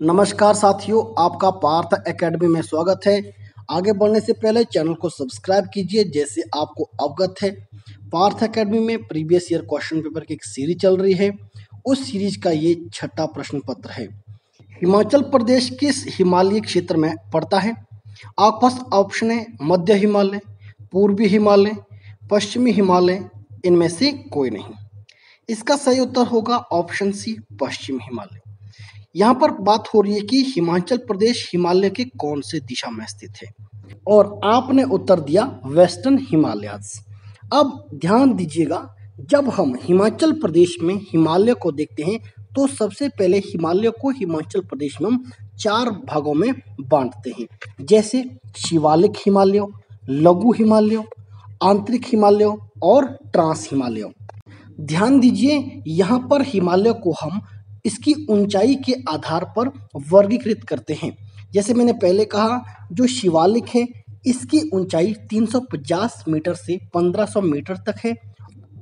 नमस्कार साथियों, आपका पार्थ एकेडमी में स्वागत है। आगे बढ़ने से पहले चैनल को सब्सक्राइब कीजिए। जैसे आपको अवगत है, पार्थ एकेडमी में प्रीवियस ईयर क्वेश्चन पेपर की एक सीरीज चल रही है। उस सीरीज का ये छठा प्रश्न पत्र है। हिमाचल प्रदेश किस हिमालयी क्षेत्र में पड़ता है? आपके पास ऑप्शन है मध्य हिमालय, पूर्वी हिमालय, पश्चिमी हिमालय, इनमें से कोई नहीं। इसका सही उत्तर होगा ऑप्शन सी, पश्चिम हिमालय। यहाँ पर बात हो रही है कि हिमाचल प्रदेश हिमालय के कौन से दिशा में स्थित है, और आपने उत्तर दिया वेस्टर्न हिमालयाज। अब ध्यान दीजिएगा, जब हम हिमाचल प्रदेश में हिमालय को देखते हैं तो सबसे पहले हिमालय को हिमाचल प्रदेश में हम चार भागों में बांटते हैं, जैसे शिवालिक हिमालय, लघु हिमालय, आंतरिक हिमालय और ट्रांस हिमालय। ध्यान दीजिए, यहाँ पर हिमालय को हम इसकी ऊंचाई के आधार पर वर्गीकृत करते हैं। जैसे मैंने पहले कहा, जो शिवालिक है इसकी ऊंचाई 350 मीटर से 1500 मीटर तक है।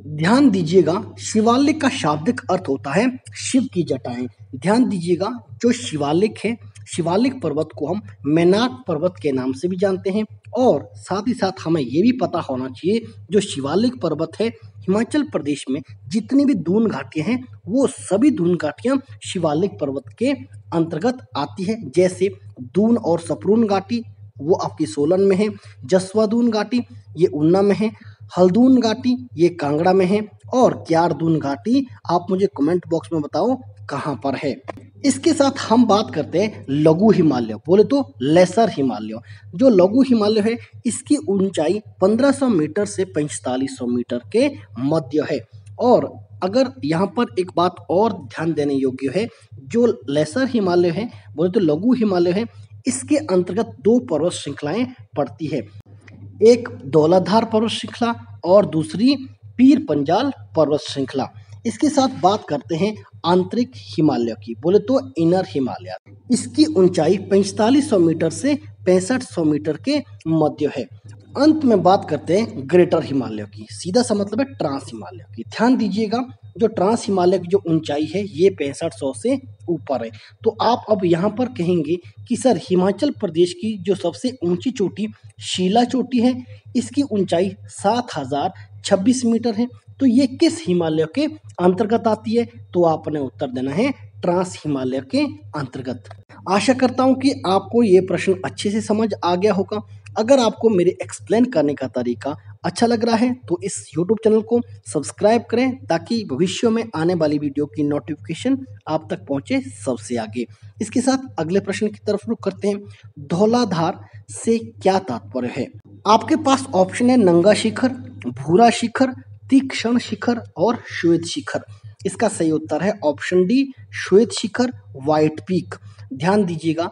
ध्यान दीजिएगा, शिवालिक का शाब्दिक अर्थ होता है शिव की जटाएं। ध्यान दीजिएगा, जो शिवालिक है, शिवालिक पर्वत को हम मेनाक पर्वत के नाम से भी जानते हैं। और साथ ही साथ हमें ये भी पता होना चाहिए, जो शिवालिक पर्वत है हिमाचल प्रदेश में जितनी भी दून घाटियां हैं वो सभी दून घाटियां शिवालिक पर्वत के अंतर्गत आती है। जैसे दून और सपरून घाटी वो आपकी सोलन में है, जसवा दून घाटी ये ऊना में है, हल्दून घाटी ये कांगड़ा में है, और क्यारदून घाटी आप मुझे कमेंट बॉक्स में बताओ कहाँ पर है। इसके साथ हम बात करते हैं लघु हिमालय, बोले तो लेसर हिमालय। जो लघु हिमालय है इसकी ऊंचाई 1500 मीटर से 4500 मीटर के मध्य है। और अगर यहाँ पर एक बात और ध्यान देने योग्य है, जो लेसर हिमालय है, बोले तो लघु हिमालय है, इसके अंतर्गत दो पर्वत श्रृंखलाएं पड़ती है। एक धौलाधार पर्वत श्रृंखला और दूसरी पीर पंजाल पर्वत श्रृंखला। इसके साथ बात करते हैं आंतरिक हिमालय की, बोले तो इनर हिमालय। इसकी ऊंचाई 4500 मीटर से 6500 मीटर के मध्य है। अंत में बात करते हैं ग्रेटर हिमालय की, सीधा सा मतलब है ट्रांस हिमालय की। ध्यान दीजिएगा, जो ट्रांस हिमालय की जो ऊंचाई है ये 6500 से ऊपर है। तो आप अब यहाँ पर कहेंगे कि सर हिमाचल प्रदेश की जो सबसे ऊंची चोटी शिला चोटी है इसकी ऊंचाई 7026 मीटर है, तो ये किस हिमालय के अंतर्गत आती है? तो आपने उत्तर देना है ट्रांस हिमालय के अंतर्गत। आशा करता हूँ कि आपको ये प्रश्न अच्छे से समझ आ गया होगा। अगर आपको मेरे एक्सप्लेन करने का तरीका अच्छा लग रहा है तो इस YouTube चैनल को सब्सक्राइब करें, ताकि भविष्य में आने वाली वीडियो की नोटिफिकेशन आप तक पहुंचे सबसे आगे। इसके साथ अगले प्रश्न की तरफ रुख करते हैं। धौलाधार से क्या तात्पर्य है? आपके पास ऑप्शन है नंगा शिखर, भूरा शिखर, तीक्ष्ण शिखर और श्वेत शिखर। इसका सही उत्तर है ऑप्शन डी, श्वेत शिखर, व्हाइट पीक। ध्यान दीजिएगा,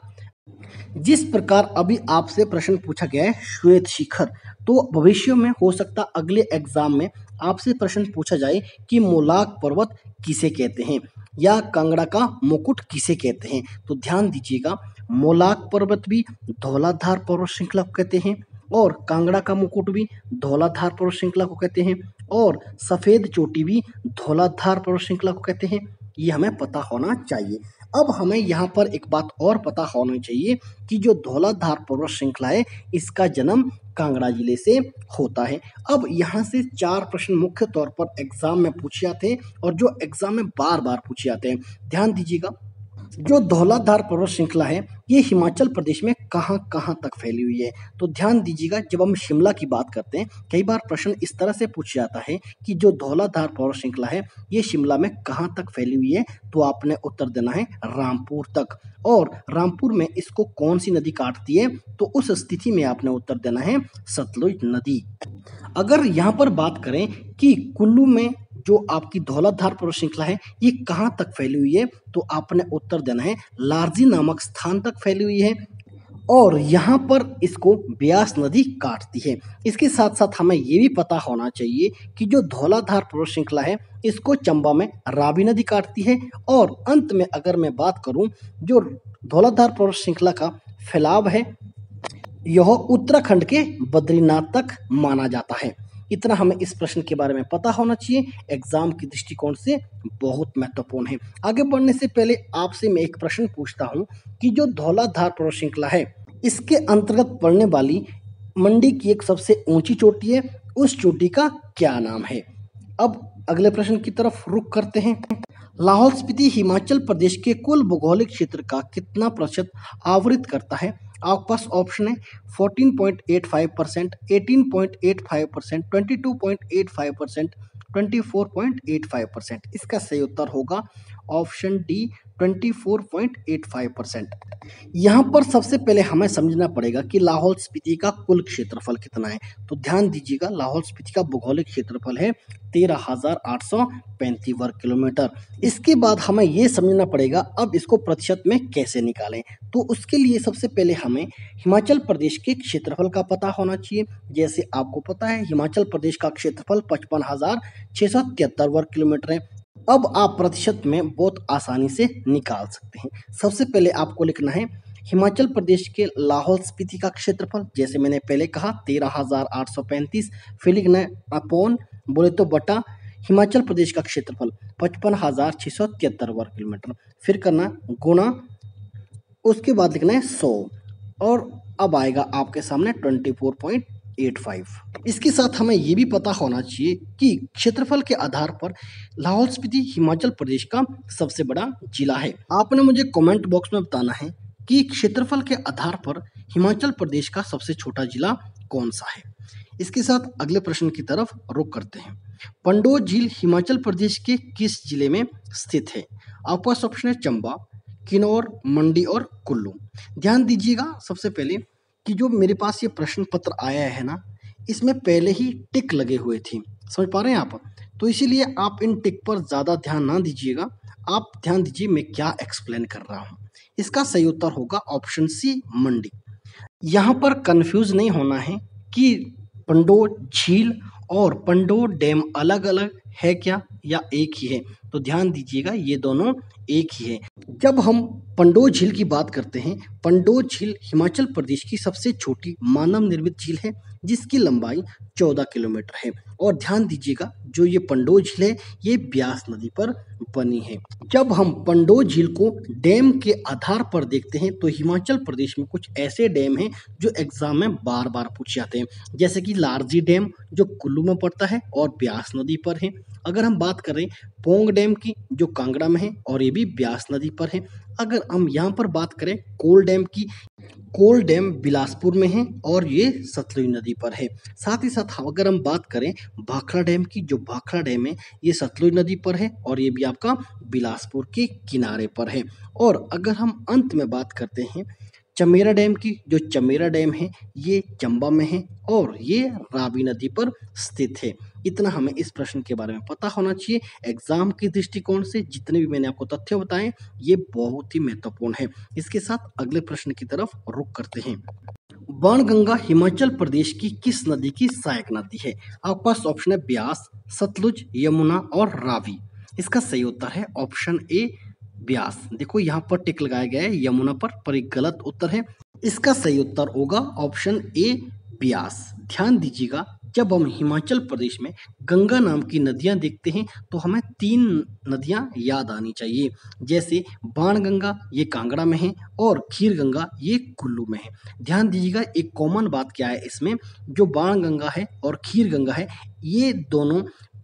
जिस प्रकार अभी आपसे प्रश्न पूछा गया है श्वेत शिखर, तो भविष्य में हो सकता अगले एग्जाम में आपसे प्रश्न पूछा जाए कि मोलाक पर्वत किसे कहते हैं या कांगड़ा का मुकुट किसे कहते हैं। तो ध्यान दीजिएगा, मोलाक पर्वत भी धौलाधार पर्वत श्रृंखला को कहते हैं, और कांगड़ा का मुकुट भी धौलाधार पर्वत श्रृंखला को कहते हैं, और सफेद चोटी भी धौलाधार पर्वत श्रृंखला को कहते हैं। ये हमें पता होना चाहिए। अब हमें यहाँ पर एक बात और पता होना चाहिए कि जो धौलाधार पर्वत श्रृंखला है इसका जन्म कांगड़ा जिले से होता है। अब यहाँ से चार प्रश्न मुख्य तौर पर एग्जाम में पूछे जाते हैं, और जो एग्जाम में बार बार पूछे जाते हैं। ध्यान दीजिएगा, जो धौलाधार पर्वत श्रृंखला है ये हिमाचल प्रदेश में कहाँ कहाँ तक फैली हुई है? तो ध्यान दीजिएगा, जब हम शिमला की बात करते हैं कई बार प्रश्न इस तरह से पूछा जाता है कि जो धौलाधार पर्वत श्रृंखला है ये शिमला में कहाँ तक फैली हुई है? तो आपने उत्तर देना है रामपुर तक। और रामपुर में इसको कौन सी नदी काटती है? तो उस स्थिति में आपने उत्तर देना है सतलुज नदी। अगर यहाँ पर बात करें कि कुल्लू में जो आपकी धौलाधार पर्वत श्रृंखला है ये कहाँ तक फैली हुई है, तो आपने उत्तर देना है लारजी नामक स्थान तक फैली हुई है, और यहाँ पर इसको ब्यास नदी काटती है। इसके साथ साथ हमें ये भी पता होना चाहिए कि जो धौलाधार पर्वत श्रृंखला है इसको चंबा में रावी नदी काटती है। और अंत में अगर मैं बात करूँ, जो धौलाधार पर्वत श्रृंखला का फैलाव है यह उत्तराखंड के बद्रीनाथ तक माना जाता है। इतना हमें इस प्रश्न के बारे में पता होना चाहिए, एग्जाम के दृष्टिकोण से बहुत महत्वपूर्ण है। आगे बढ़ने से पहले आपसे मैं एक प्रश्न पूछता हूँ कि जो धौलाधार पर्वत श्रृंखला है, इसके अंतर्गत पड़ने वाली मंडी की एक सबसे ऊंची चोटी है, उस चोटी का क्या नाम है? अब अगले प्रश्न की तरफ रुख करते हैं। लाहौल स्पीति हिमाचल प्रदेश के कुल भौगोलिक क्षेत्र का कितना प्रतिशत आवरित करता है? आपके पास ऑप्शन है 14.85%, 18.85%, 22.85%, 24.85%। इसका सही उत्तर होगा ऑप्शन डी 24.85%। यहाँ पर सबसे पहले हमें समझना पड़ेगा कि लाहौल स्पीति का कुल क्षेत्रफल कितना है। तो ध्यान दीजिएगा, लाहौल स्पीति का भौगोलिक क्षेत्रफल है 13,835 वर्ग किलोमीटर। इसके बाद हमें ये समझना पड़ेगा अब इसको प्रतिशत में कैसे निकालें। तो उसके लिए सबसे पहले हमें हिमाचल प्रदेश के क्षेत्रफल का पता होना चाहिए। जैसे आपको पता है हिमाचल प्रदेश का क्षेत्रफल 55,673 वर्ग किलोमीटर है। अब आप प्रतिशत में बहुत आसानी से निकाल सकते हैं। सबसे पहले आपको लिखना है हिमाचल प्रदेश के लाहौल स्पीति का क्षेत्रफल, जैसे मैंने पहले कहा 13,835, फिर लिखना है अपॉन बोले तो बटा हिमाचल प्रदेश का क्षेत्रफल 55,673 वर्ग किलोमीटर, फिर करना गुणा, उसके बाद लिखना है 100 और अब आएगा आपके सामने 24.85। इसके साथ हमें ये भी पता होना चाहिए कि क्षेत्रफल के आधार पर लाहौल स्पीति हिमाचल प्रदेश का सबसे बड़ा जिला है। आपने मुझे कमेंट बॉक्स में बताना है कि क्षेत्रफल के आधार पर हिमाचल प्रदेश का सबसे छोटा जिला कौन सा है। इसके साथ अगले प्रश्न की तरफ रुख करते हैं। पंडोह झील हिमाचल प्रदेश के किस जिले में स्थित है? आपके पास ऑप्शन है चंबा, किन्नौर, मंडी और कुल्लू। ध्यान दीजिएगा सबसे पहले कि जो मेरे पास ये प्रश्न पत्र आया है ना, इसमें पहले ही टिक लगे हुए थे, समझ पा रहे हैं आप? तो इसीलिए आप इन टिक पर ज़्यादा ध्यान ना दीजिएगा, आप ध्यान दीजिए मैं क्या एक्सप्लेन कर रहा हूँ। इसका सही उत्तर होगा ऑप्शन सी मंडी। यहाँ पर कंफ्यूज नहीं होना है कि पंडोह झील और पंडोह डैम अलग अलग है क्या या एक ही है। तो ध्यान दीजिएगा ये दोनों एक ही है। जब हम पंडोह झील की बात करते हैं, पंडोह झील हिमाचल प्रदेश की सबसे छोटी मानव निर्मित झील है जिसकी लंबाई 14 किलोमीटर है। और ध्यान दीजिएगा जो ये पंडोह झील है ये ब्यास नदी पर बनी है। जब हम पंडोह झील को डैम के आधार पर देखते हैं तो हिमाचल प्रदेश में कुछ ऐसे डैम हैं जो एग्जाम में बार बार पूछे जाते हैं, जैसे कि लारजी डैम जो कुल्लू में पड़ता है और ब्यास नदी पर है। अगर हम बात करें पोंग डैम की जो कांगड़ा में है और ये भी ब्यास नदी पर है। अगर हम यहाँ पर बात करें कोल डैम की, कोल डैम बिलासपुर में है और ये सतलुज नदी पर है। साथ ही साथ अगर हम बात करें भाखड़ा डैम की, जो भाखड़ा डैम है ये सतलुज नदी पर है और ये भी आपका बिलासपुर के किनारे पर है। और अगर हम अंत में बात करते हैं चमेरा डैम की, जो चमेरा डैम है ये चंबा में है और ये रावी नदी पर स्थित है। इतना हमें इस प्रश्न के बारे में पता होना चाहिए। एग्जाम के दृष्टिकोण से जितने भी मैंने आपको तथ्य बताए ये बहुत ही महत्वपूर्ण है। इसके साथ अगले प्रश्न की तरफ रुख करते हैं। बाणगंगा हिमाचल प्रदेश की किस नदी की सहायक नदी है? आपके पास ऑप्शन है ब्यास, सतलुज, यमुना और रावी। इसका सही उत्तर है ऑप्शन ए ब्यास। देखो यहाँ पर टिक लगाया गया है यमुना पर एक गलत उत्तर है। इसका सही उत्तर होगा ऑप्शन ए ब्यास। ध्यान दीजिएगा जब हम हिमाचल प्रदेश में गंगा नाम की नदियां देखते हैं तो हमें 3 नदियां याद आनी चाहिए, जैसे बाणगंगा ये कांगड़ा में है और खीर गंगा ये कुल्लू में है। ध्यान दीजिएगा एक कॉमन बात क्या है इसमें, जो बाणगंगा है और खीर गंगा है ये दोनों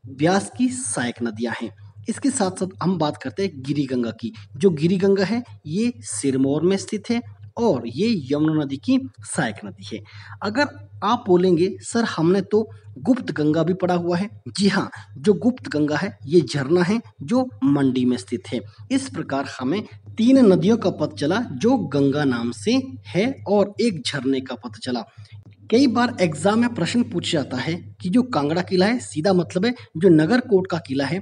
ब्यास की सहायक नदियां हैं। इसके साथ साथ हम बात करते हैं गिरी गंगा की, जो गिरी गंगा है ये सिरमौर में स्थित है और ये यमुना नदी की सहायक नदी है। अगर आप बोलेंगे सर हमने तो गुप्त गंगा भी पढ़ा हुआ है, जी हाँ, जो गुप्त गंगा है ये झरना है जो मंडी में स्थित है। इस प्रकार हमें 3 नदियों का पता चला जो गंगा नाम से है और एक झरने का पता चला। कई बार एग्जाम में प्रश्न पूछा जाता है कि जो कांगड़ा किला है, सीधा मतलब है जो नगरकोट का किला है,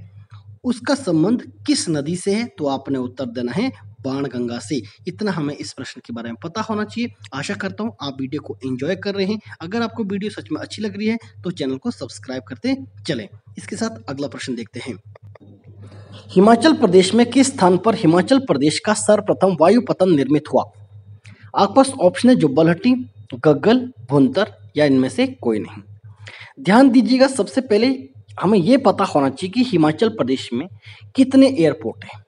उसका संबंध किस नदी से है? तो आपने उत्तर देना है बाणगंगा से। इतना हमें इस प्रश्न के बारे में पता होना चाहिए। आशा करता हूँ आप वीडियो को एंजॉय कर रहे हैं। अगर आपको वीडियो सच में अच्छी लग रही है तो चैनल को सब्सक्राइब करते चलें। इसके साथ अगला प्रश्न देखते हैं। हिमाचल प्रदेश में किस स्थान पर हिमाचल प्रदेश का सर्वप्रथम वायुपतन निर्मित हुआ? आपके पास ऑप्शन है जुब्बलहट्टी, गग्गल, भुंतर या इनमें से कोई नहीं। ध्यान दीजिएगा, सबसे पहले हमें ये पता होना चाहिए कि हिमाचल प्रदेश में कितने एयरपोर्ट हैं।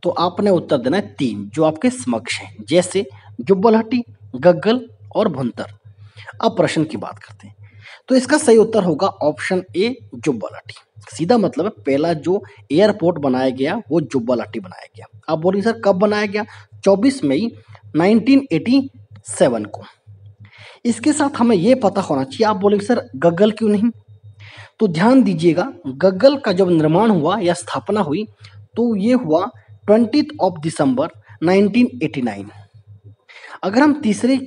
तो आपने उत्तर देना है 3 जो आपके समक्ष हैं, जैसे जुब्बलहट्टी, गग्गल और भुंतर। अब प्रश्न की बात करते हैं, तो इसका सही उत्तर होगा ऑप्शन ए जुब्बलहट्टी। सीधा मतलब है पहला जो एयरपोर्ट बनाया गया वो जुब्बलहट्टी बनाया गया। आप बोलिए सर कब बनाया गया? 24 मई 1987 को। इसके साथ हमें यह पता होना चाहिए, आप बोलेंगे सर गग्गल क्यों नहीं? तो ध्यान दीजिएगा, गग्गल का जब निर्माण हुआ या स्थापना हुई तो ये हुआ 20 दिसंबर 1989। अगर हम तीसरे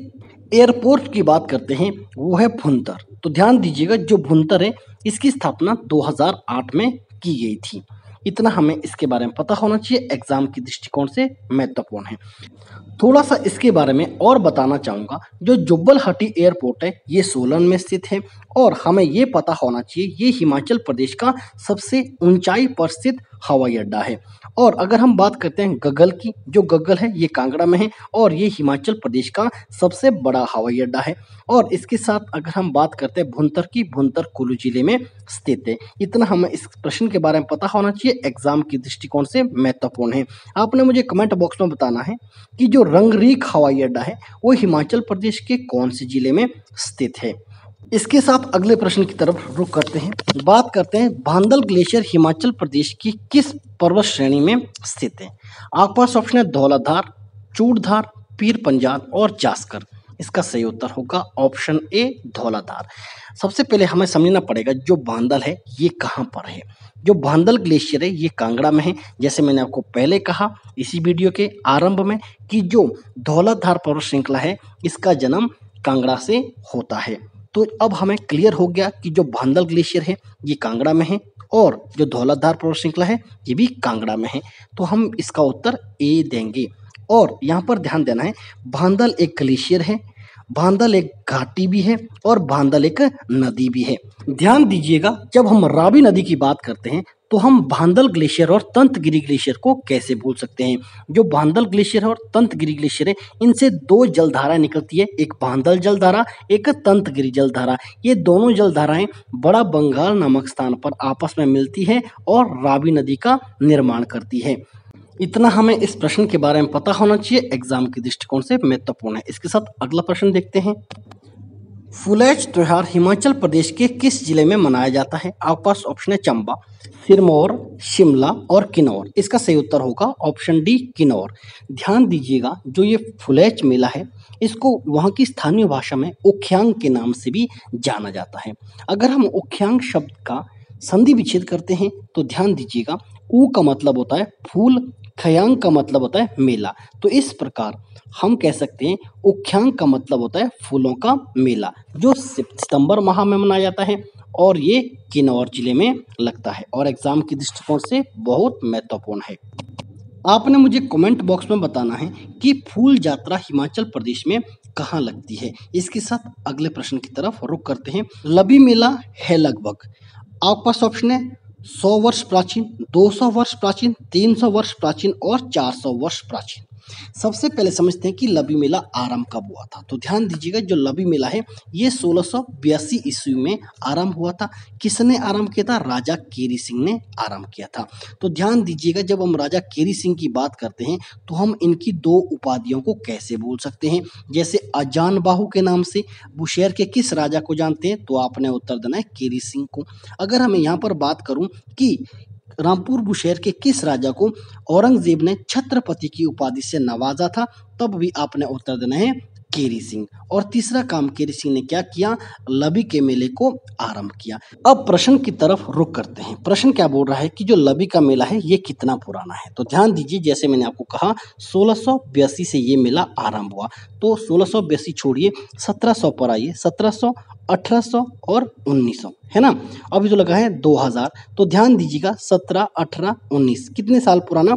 एयरपोर्ट की बात करते हैं वो है भुंतर। तो ध्यान दीजिएगा, जो भुंतर है इसकी स्थापना 2008 में की गई थी। इतना हमें इसके बारे में पता होना चाहिए, एग्जाम की दृष्टिकोण से महत्वपूर्ण है। थोड़ा सा इसके बारे में और बताना चाहूँगा, जो जुब्बलहट्टी एयरपोर्ट है ये सोलन में स्थित है और हमें ये पता होना चाहिए ये हिमाचल प्रदेश का सबसे ऊंचाई पर स्थित हवाई अड्डा है। और अगर हम बात करते हैं गग्गल की, जो गग्गल है ये कांगड़ा में है और ये हिमाचल प्रदेश का सबसे बड़ा हवाई अड्डा है। और इसके साथ अगर हम बात करते हैं भुंतर की, भुंतर कुल्लू जिले में स्थित है। इतना हमें इस प्रश्न के बारे में पता होना चाहिए, एग्जाम की दृष्टिकोण से महत्वपूर्ण है। आपने मुझे कमेंट बॉक्स में बताना है कि जो रंगरीक हवाई अड्डा है वो हिमाचल प्रदेश के कौन से जिले में स्थित है। इसके साथ अगले प्रश्न की तरफ रुख करते हैं। बात करते हैं भांदल ग्लेशियर हिमाचल प्रदेश की किस पर्वत श्रेणी में स्थित है। आपके पास ऑप्शन है धौलाधार, चूड़धार, पीर पंजाल और जास्कर। इसका सही उत्तर होगा ऑप्शन ए धौलाधार। सबसे पहले हमें समझना पड़ेगा जो भांदल है ये कहाँ पर है। जो भांदल ग्लेशियर है ये कांगड़ा में है। जैसे मैंने आपको पहले कहा इसी वीडियो के आरंभ में कि जो धौलाधार पर्वत श्रृंखला है इसका जन्म कांगड़ा से होता है। तो अब हमें क्लियर हो गया कि जो भांदल ग्लेशियर है ये कांगड़ा में है और जो धौलाधार पर्वत श्रृंखला है ये भी कांगड़ा में है। तो हम इसका उत्तर ए देंगे। और यहाँ पर ध्यान देना है, भांदल एक ग्लेशियर है, भांदल एक घाटी भी है और भांदल एक नदी भी है। ध्यान दीजिएगा, जब हम रावी नदी की बात करते हैं तो हम भांदल ग्लेशियर और तंतगिरी ग्लेशियर को कैसे भूल सकते हैं। जो भांदल ग्लेशियर और तंतगिरी ग्लेशियर है इनसे 2 जलधाराएं निकलती है, एक भांदल जलधारा, एक तंतगिरी जलधारा। ये दोनों जलधाराएं बड़ा बंगाल नामक स्थान पर आपस में मिलती है और रावी नदी का निर्माण करती है। इतना हमें इस प्रश्न के बारे में पता होना चाहिए, एग्जाम की दृष्टिकोण से महत्वपूर्ण है। इसके साथ अगला प्रश्न देखते हैं। फुलेज त्योहार हिमाचल प्रदेश के किस जिले में मनाया जाता है। आपके पास ऑप्शन है चंबा, सिरमौर, शिमला और किन्नौर। इसका सही उत्तर होगा ऑप्शन डी किन्नौर। ध्यान दीजिएगा, जो ये फुलेज मेला है इसको वहाँ की स्थानीय भाषा में उख्यांग के नाम से भी जाना जाता है। अगर हम उख्यांग शब्द का संधि विच्छेद करते हैं तो ध्यान दीजिएगा, ऊ का मतलब होता है फूल, खयांग का मतलब होता है मेला। तो इस प्रकार हम कह सकते हैं उख्यांग का मतलब होता है फूलों का मेला, जो सितंबर माह में मनाया जाता है और ये किन्नौर जिले में लगता है और एग्जाम की दृष्टिकोण से बहुत महत्वपूर्ण है। आपने मुझे कमेंट बॉक्स में बताना है कि फूल यात्रा हिमाचल प्रदेश में कहाँ लगती है। इसके साथ अगले प्रश्न की तरफ रुख करते हैं। लबी मेला है लगभग, आपके पास ऑप्शन है 100 वर्ष प्राचीन, 200 वर्ष प्राचीन, 300 वर्ष प्राचीन और 400 वर्ष प्राचीन। सबसे पहले समझते हैं कि लबी मेला आरंभ कब हुआ था। तो ध्यान दीजिएगा, जो लबी मेला है ये 1682 ईस्वी में आरंभ हुआ था। किसने आरंभ किया था? राजा केरी सिंह ने आरंभ किया था। तो ध्यान दीजिएगा, जब हम राजा केरी सिंह की बात करते हैं तो हम इनकी 2 उपाधियों को कैसे भूल सकते हैं। जैसे अजान बाहू के नाम से बुशेर के किस राजा को जानते हैं? तो आपने उत्तर देना है केरी सिंह को। अगर हमें यहाँ पर बात करूँ कि रामपुर बुशेर के किस राजा को औरंगजेब ने छत्रपति की उपाधि से नवाजा था, तब भी आपने उत्तर देना है केरी सिंह। और तीसरा काम केरी सिंह ने क्या किया? लबी के मेले को आरंभ किया। अब प्रश्न की तरफ रुख करते हैं। प्रश्न क्या बोल रहा है कि जो लबी का मेला है ये कितना पुराना है। तो ध्यान दीजिए, जैसे मैंने आपको कहा 1682 से ये मेला आरंभ हुआ। तो 1682 छोड़िए, 1700 पर आइए, 1700, 1800 और 1900 है ना। अभी जो लगा है 2000, तो ध्यान दीजिएगा 17, 18, 19 कितने साल पुराना।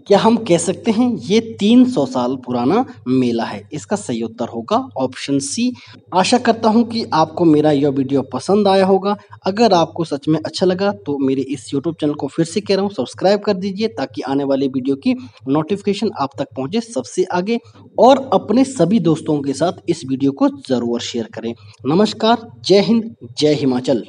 क्या हम कह सकते हैं ये 300 साल पुराना मेला है। इसका सही उत्तर होगा ऑप्शन सी। आशा करता हूं कि आपको मेरा यह वीडियो पसंद आया होगा। अगर आपको सच में अच्छा लगा तो मेरे इस यूट्यूब चैनल को फिर से कह रहा हूं सब्सक्राइब कर दीजिए, ताकि आने वाले वीडियो की नोटिफिकेशन आप तक पहुंचे सबसे आगे। और अपने सभी दोस्तों के साथ इस वीडियो को जरूर शेयर करें। नमस्कार, जय हिंद, जय हिमाचल।